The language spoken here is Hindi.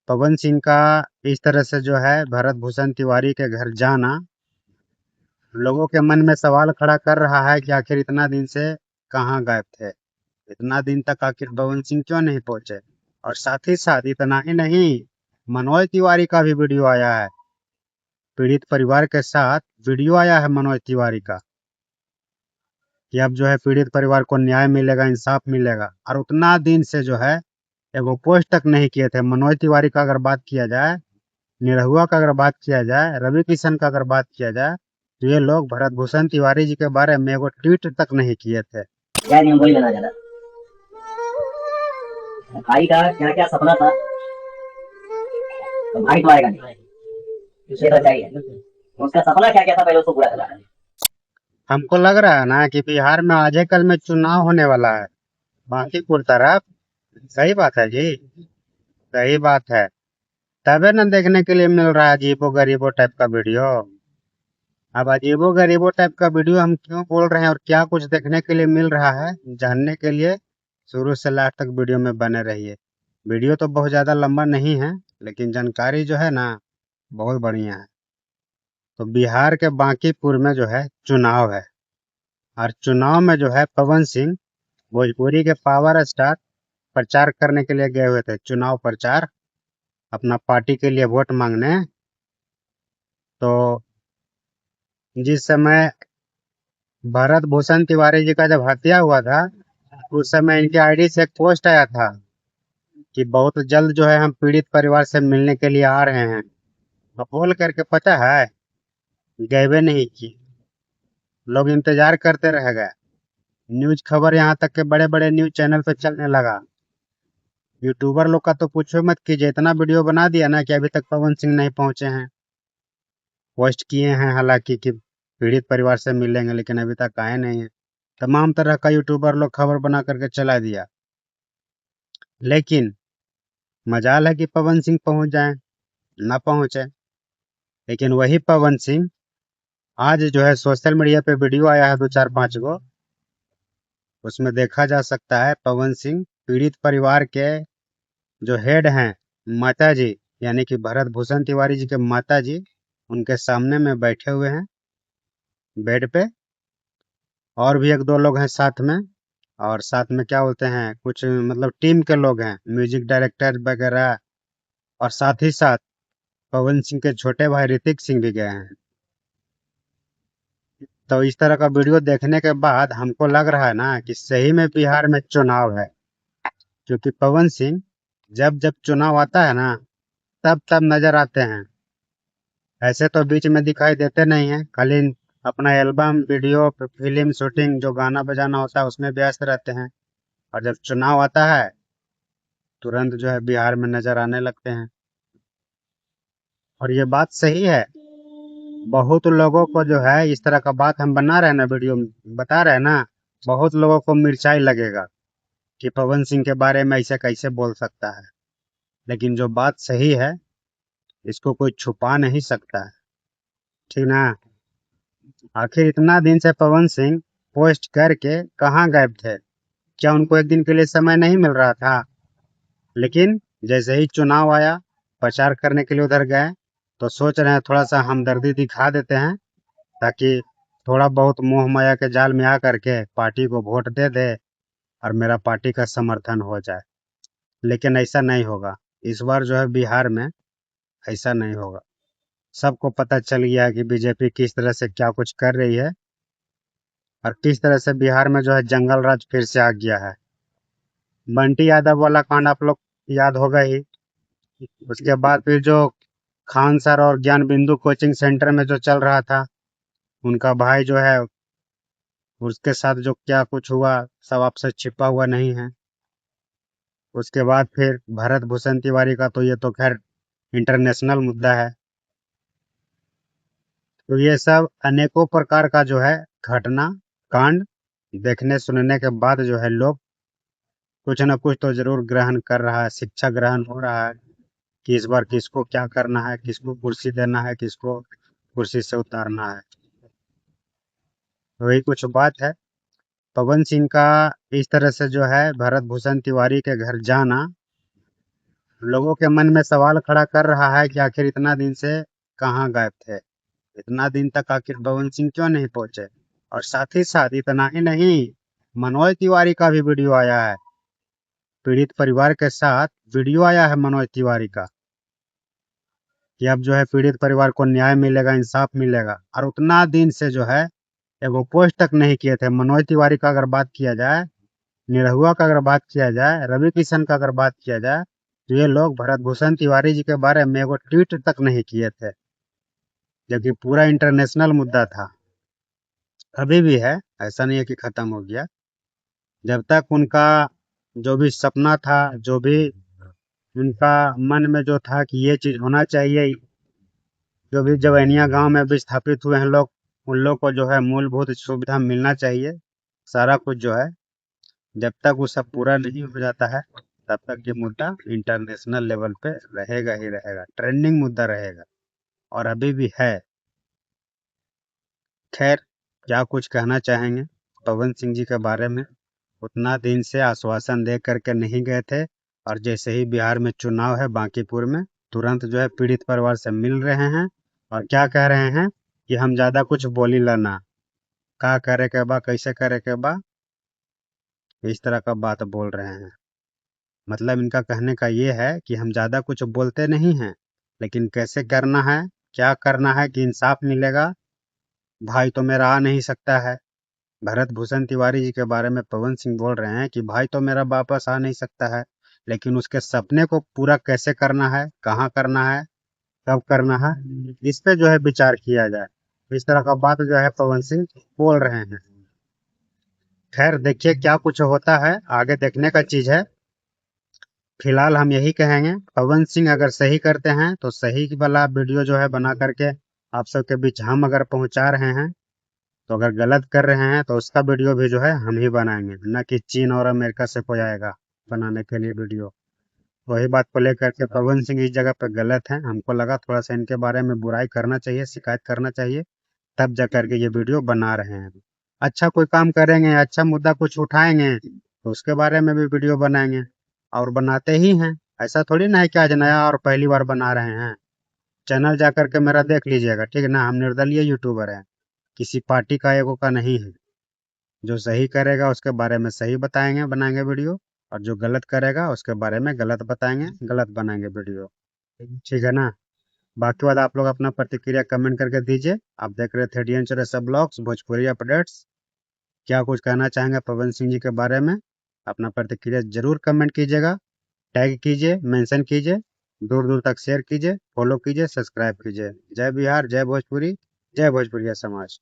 पवन सिंह का इस तरह से जो है भरत भूषण तिवारी के घर जाना लोगों के मन में सवाल खड़ा कर रहा है कि आखिर इतना दिन से कहाँ गायब थे। इतना दिन तक आखिर पवन सिंह क्यों नहीं पहुंचे। और साथ ही साथ इतना ही नहीं, मनोज तिवारी का भी वीडियो आया है। पीड़ित परिवार के साथ वीडियो आया है मनोज तिवारी का कि अब जो है पीड़ित परिवार को न्याय मिलेगा, इंसाफ मिलेगा। और उतना दिन से जो है एगो पोस्ट तक नहीं किए थे। मनोज तिवारी का अगर बात किया जाए, निरहुआ का अगर बात किया जाए, रवि किशन का अगर बात किया जाए, तो ये लोग भरत भूषण तिवारी जी के बारे में एगो ट्वीट तक नहीं किए थे। यार नहीं वही बना जाना। भाई का क्या क्या सपना था, तो भाई तो आएगा नहीं, उसे तो चाहिए। उसका सपना क्या क्या था पहले उसको पूरा करा। हमको लग रहा है ना कि बिहार में आज कल में चुनाव होने वाला है, बांकीपुर तरफ। सही बात है जी, सही बात है। तबे न देखने के लिए मिल रहा है अजीबो गरीबो टाइप का वीडियो। अब अजीबो गरीबो टाइप का वीडियो हम क्यों बोल रहे हैं और क्या कुछ देखने के लिए मिल रहा है, जानने के लिए शुरू से लास्ट तक वीडियो में बने रहिए। वीडियो तो बहुत ज़्यादा लंबा नहीं है, लेकिन जानकारी जो है ना बहुत बढ़िया है। तो बिहार के बांकीपुर में जो है चुनाव है, और चुनाव में जो है पवन सिंह भोजपुरी के पावर स्टार प्रचार करने के लिए गए हुए थे। चुनाव प्रचार, अपना पार्टी के लिए वोट मांगने। तो जिस समय भरत भूषण तिवारी जी का जब हत्या हुआ था, उस समय इनके आईडी से एक पोस्ट आया था कि बहुत जल्द जो है हम पीड़ित परिवार से मिलने के लिए आ रहे हैं। तो बोल करके पता है गए नहीं की, लोग इंतजार करते रह गए। न्यूज खबर यहाँ तक के बड़े बड़े न्यूज चैनल पे चलने लगा। यूट्यूबर लोग का तो पूछो मत कीजिए, इतना वीडियो बना दिया ना कि अभी तक पवन सिंह नहीं पहुंचे हैं। पोस्ट किए हैं हालांकि कि पीड़ित परिवार से मिलेंगे, लेकिन अभी तक आए नहीं है। तमाम तरह का यूट्यूबर लोग खबर बना करके चला दिया। लेकिन मजाल है कि पवन सिंह पहुंच जाए, ना पहुंचे। लेकिन वही पवन सिंह आज जो है सोशल मीडिया पे वीडियो आया है दो चार पांच गो, उसमें देखा जा सकता है पवन सिंह पीड़ित परिवार के जो हेड हैं, माता जी, यानी कि भरत भूषण तिवारी जी के माता जी, उनके सामने में बैठे हुए हैं बेड पे। और भी एक दो लोग हैं साथ में। और साथ में क्या बोलते हैं, कुछ मतलब टीम के लोग हैं, म्यूजिक डायरेक्टर वगैरह। और साथ ही साथ पवन सिंह के छोटे भाई ऋतिक सिंह भी गए हैं। तो इस तरह का वीडियो देखने के बाद हमको लग रहा है ना कि सही में बिहार में चुनाव है। क्योंकि पवन सिंह जब जब चुनाव आता है ना, तब तब नजर आते हैं। ऐसे तो बीच में दिखाई देते नहीं है, खाली अपना एल्बम वीडियो फिल्म शूटिंग जो गाना बजाना होता है उसमें व्यस्त रहते हैं। और जब चुनाव आता है तुरंत जो है बिहार में नजर आने लगते हैं। और ये बात सही है। बहुत लोगों को जो है इस तरह का बात हम बना रहे हैं ना, वीडियो में बता रहे हैं ना, बहुत लोगों को मिर्चाई लगेगा कि पवन सिंह के बारे में ऐसे कैसे बोल सकता है। लेकिन जो बात सही है इसको कोई छुपा नहीं सकता है, ठीक ना। आखिर इतना दिन से पवन सिंह पोस्ट करके कहाँ गायब थे। क्या उनको एक दिन के लिए समय नहीं मिल रहा था। लेकिन जैसे ही चुनाव आया, प्रचार करने के लिए उधर गए, तो सोच रहे हैं थोड़ा सा हमदर्दी दिखा देते हैं, ताकि थोड़ा बहुत मोह माया के जाल में आ करके पार्टी को वोट दे दे और मेरा पार्टी का समर्थन हो जाए। लेकिन ऐसा नहीं होगा। इस बार जो है बिहार में ऐसा नहीं होगा। सबको पता चल गया है कि बीजेपी किस तरह से क्या कुछ कर रही है, और किस तरह से बिहार में जो है जंगल राज फिर से आ गया है। बंटी यादव वाला कांड आप लोग याद होगा ही। उसके बाद फिर जो खान सर और ज्ञान बिंदु कोचिंग सेंटर में जो चल रहा था, उनका भाई जो है उसके साथ जो क्या कुछ हुआ सब आपसे छिपा हुआ नहीं है। उसके बाद फिर भरत भूषण तिवारी का तो ये तो खैर इंटरनेशनल मुद्दा है। तो ये सब अनेकों प्रकार का जो है घटना कांड देखने सुनने के बाद जो है लोग कुछ न कुछ तो जरूर ग्रहण कर रहा है, शिक्षा ग्रहण हो रहा है कि इस बार किसको क्या करना है, किसको कुर्सी देना है, किसको कुर्सी से उतारना है। तो वही कुछ बात है। पवन सिंह का इस तरह से जो है भरत भूषण तिवारी के घर जाना लोगों के मन में सवाल खड़ा कर रहा है कि आखिर इतना दिन से कहाँ गायब थे, इतना दिन तक आखिर पवन सिंह क्यों नहीं पहुंचे। और साथ ही साथ इतना ही नहीं, मनोज तिवारी का भी वीडियो आया है, पीड़ित परिवार के साथ वीडियो आया है मनोज तिवारी का कि अब जो है पीड़ित परिवार को न्याय मिलेगा, इंसाफ मिलेगा। और उतना दिन से जो है एगो पोस्ट तक नहीं किए थे। मनोज तिवारी का अगर बात किया जाए, निरहुआ का अगर बात किया जाए, रवि किशन का अगर बात किया जाए, तो ये लोग भरत भूषण तिवारी जी के बारे में एगो ट्वीट तक नहीं किए थे, जबकि पूरा इंटरनेशनल मुद्दा था। अभी भी है, ऐसा नहीं है कि खत्म हो गया। जब तक उनका जो भी सपना था, जो भी उनका मन में जो था कि ये चीज होना चाहिए, जो भी जवैनिया गांव में विस्थापित हुए हैं लोग, उन लोग को जो है मूलभूत सुविधा मिलना चाहिए, सारा कुछ जो है, जब तक वो सब पूरा नहीं हो जाता है तब तक ये मुद्दा इंटरनेशनल लेवल पे रहेगा ही रहेगा, ट्रेंडिंग मुद्दा रहेगा और अभी भी है। खैर, क्या कुछ कहना चाहेंगे पवन सिंह जी के बारे में। उतना दिन से आश्वासन दे करके नहीं गए थे, और जैसे ही बिहार में चुनाव है बांकीपुर में, तुरंत जो है पीड़ित परिवार से मिल रहे हैं और क्या कह रहे हैं कि हम ज्यादा कुछ बोली लाना, का करे के बा, कैसे करे के बा, इस तरह का बात बोल रहे हैं। मतलब इनका कहने का ये है कि हम ज्यादा कुछ बोलते नहीं हैं, लेकिन कैसे करना है, क्या करना है कि इंसाफ मिलेगा, भाई तो मेरा आ नहीं सकता है। भरत भूषण तिवारी जी के बारे में पवन सिंह बोल रहे हैं कि भाई तो मेरा वापस आ नहीं सकता है, लेकिन उसके सपने को पूरा कैसे करना है, कहाँ करना है, कब करना है, इस पे जो है विचार किया जाए। इस तरह का बात जो है पवन सिंह बोल रहे हैं। खैर, देखिए क्या कुछ होता है, आगे देखने का चीज है। फिलहाल हम यही कहेंगे, पवन सिंह अगर सही करते हैं तो सही वाला वीडियो जो है बना करके आप सबके बीच हम अगर पहुंचा रहे हैं, तो अगर गलत कर रहे हैं तो उसका वीडियो भी जो है हम ही बनाएंगे, न कि चीन और अमेरिका से कोई आएगा बनाने के लिए वीडियो। वही बात को लेकर के पवन सिंह इस जगह पे गलत है, हमको लगा थोड़ा सा इनके बारे में बुराई करना चाहिए, शिकायत करना चाहिए, तब जा करके ये वीडियो बना रहे हैं। अच्छा कोई काम करेंगे, अच्छा मुद्दा कुछ उठाएंगे तो उसके बारे में भी वीडियो बनाएंगे, और बनाते ही हैं। ऐसा थोड़ी ना है कि आज नया और पहली बार बना रहे हैं। चैनल जा करके मेरा देख लीजिएगा, ठीक है ना। हम निर्दलीय यूट्यूबर हैं, किसी पार्टी का एगो का नहीं है। जो सही करेगा उसके बारे में सही बताएंगे, बनाएंगे वीडियो, और जो गलत करेगा उसके बारे में गलत बताएंगे, गलत बनाएंगे वीडियो, ठीक है ना। बाकी बात आप लोग अपना प्रतिक्रिया कमेंट करके दीजिए। आप देख रहे थे D N Chaurasia blogs Bhojpuri updates. क्या कुछ कहना चाहेंगे पवन सिंह जी के बारे में, अपना प्रतिक्रिया जरूर कमेंट कीजिएगा, टैग कीजिए, मेंशन कीजिए, दूर दूर तक शेयर कीजिए, फॉलो कीजिए, सब्सक्राइब कीजिए। जय बिहार, जय भोजपुरी, जय भोजपुरिया समाज।